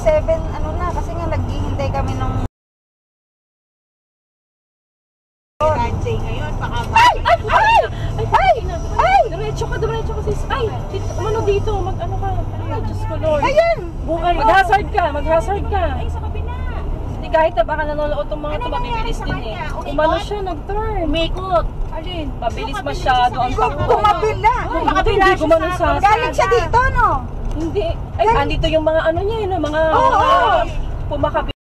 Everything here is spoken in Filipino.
7, ano na, kasi nga naghihintay kami nung... Kanjay ngayon, baka Diretso ka sis. Ay, ano dito, mag-ano ka. Ay, Diyos ko Lord. Ayan! Bukay, mag-hazard ka. Ay, sa kabila. Hindi kahit na baka nanonood itong mga ito, mabibilis din eh. Umano siya, nag-turn. umikot. Alin, mabilis masyado ang takbo. Kumabila! Hindi gumanon sa... Galing siya dito, no? Hindi. Ay, andito yung mga ano niya, mga pumakabila.